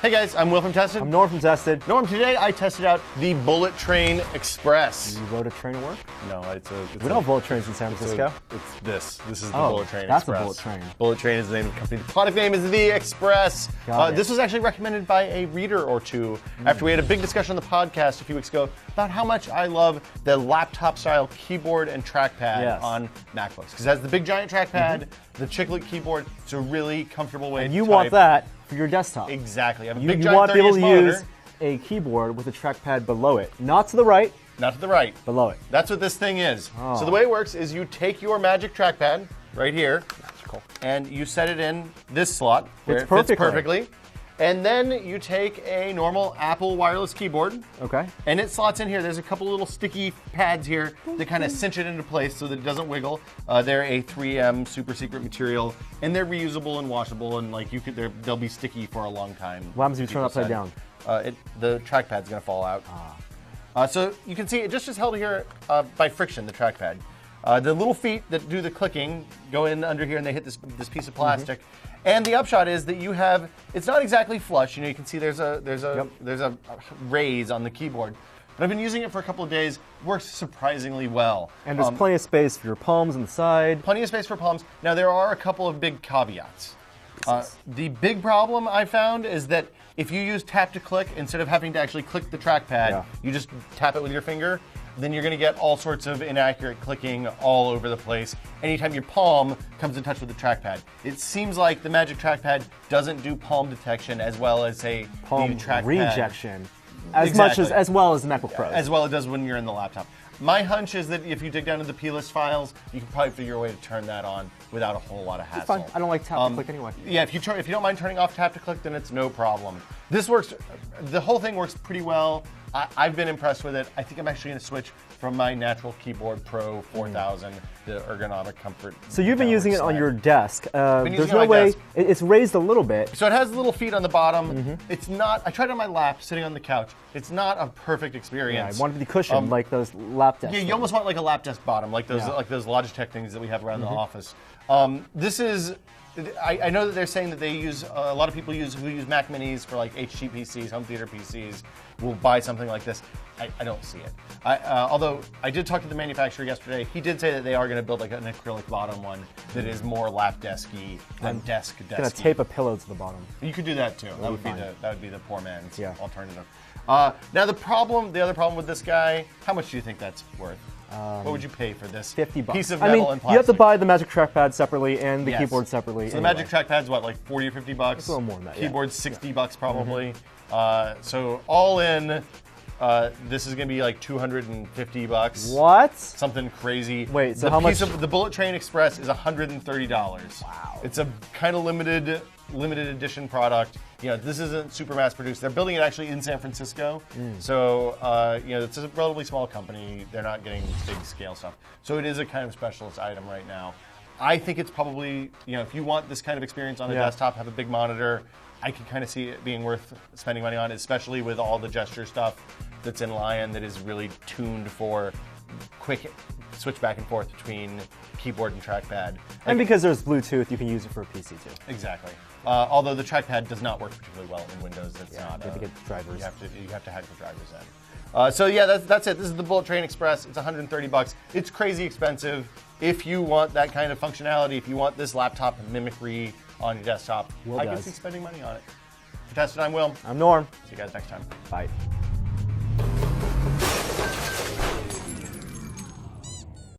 Hey guys, I'm Will from Tested. I'm Norm from Tested. Norm, today I tested out the BulletTrain Express. You rode a train to work? No, we don't have bullet trains in San Francisco. It's this. This is the BulletTrain Express. That's a bullet train. BulletTrain is the name of the company. The product name is the Express. This was actually recommended by a reader or two after we had a big discussion on the podcast a few weeks ago about how much I love the laptop-style keyboard and trackpad on MacBooks. Because it has the big giant trackpad, the chiclet keyboard. It's a really comfortable way to type. You want that for your desktop. Exactly. I have a You big giant want to be able to monitor. use a keyboard with a trackpad below it. Not to the right, Not to the right. below it. That's what this thing is. So the way it works is you take your Magic Trackpad right here, and you set it in this slot where it fits perfectly. And then you take a normal Apple wireless keyboard. Okay. And it slots in here. There's a couple little sticky pads here that kind of cinch it into place so that it doesn't wiggle. They're a 3M super secret material, and they're reusable and washable, and like they'll be sticky for a long time. What happens if you turn it upside down? The trackpad's gonna fall out. So you can see it just is held here by friction, the trackpad. The little feet that do the clicking go in under here and they hit this piece of plastic. And the upshot is that you have, it's not exactly flush. You know, you can see there's a raise on the keyboard. But I've been using it for a couple of days. Works surprisingly well. And there's plenty of space for your palms on the side. Plenty of space for palms. Now there are a couple of big caveats. The big problem I found is that if you use tap to click instead of having to actually click the trackpad, you just tap it with your finger, then you're going to get all sorts of inaccurate clicking all over the place anytime your palm comes in touch with the trackpad. It seems like the Magic Trackpad doesn't do palm detection as well as the trackpad rejection. As well as the MacBook Pro. As well it does when you're in the laptop. My hunch is that if you dig down into the plist files, you can probably figure a way to turn that on without a whole lot of hassle. It's fine. I don't like tap to click anyway. Yeah, if you don't mind turning off tap to click, then it's no problem. This works. The whole thing works pretty well. I've been impressed with it. I think I'm actually going to switch from my Natural Keyboard Pro 4000, the ergonomic comfort. So you've been using it on your desk. There's no way. It's raised a little bit. So it has little feet on the bottom. It's not. I tried it on my lap, sitting on the couch. It's not a perfect experience. Yeah, I want it to be cushioned like those lap desks. Yeah, you almost want like a lap desk bottom, like those Logitech things that we have around the office. This is. I know that they're saying that they use a lot of people who use Mac Minis for like HP PCs, home theater PCs, will buy something like this. I don't see it. Although I did talk to the manufacturer yesterday, he did say that they are going to build like an acrylic bottom one that is more lap desky than desk. Gonna tape a pillow to the bottom. You could do that too. That would be the poor man's alternative. Now the other problem with this guy, how much do you think that's worth? What would you pay for this $50 piece of metal and plastic? You have to buy the Magic Trackpad separately and the keyboard separately. So the Magic Trackpad's what, like 40 or 50 bucks? It's a little more than that. Keyboard's 60 bucks probably. So all in, this is gonna be like 250 bucks. What? Something crazy. Wait, so how much? The BulletTrain Express is $130. Wow. It's a kind of limited edition product. You know, this isn't super mass produced. They're building it actually in San Francisco. So, you know, it's a relatively small company. They're not getting big scale stuff. So it is a kind of specialist item right now. I think it's probably, you know, if you want this kind of experience on a desktop, have a big monitor, I can kind of see it being worth spending money on, especially with all the gesture stuff that's in Lion that is really tuned for quick switch back and forth between keyboard and trackpad. And because there's Bluetooth, you can use it for a PC too. Exactly. Although the trackpad does not work particularly well in Windows. It's not. You have to get drivers. You have to hack the drivers in. So yeah, that's it. This is the BulletTrain Express. It's $130. It's crazy expensive. If you want that kind of functionality, if you want this laptop mimicry on your desktop, I can see spending money on it. For Tested, I'm Will. I'm Norm. See you guys next time. Bye.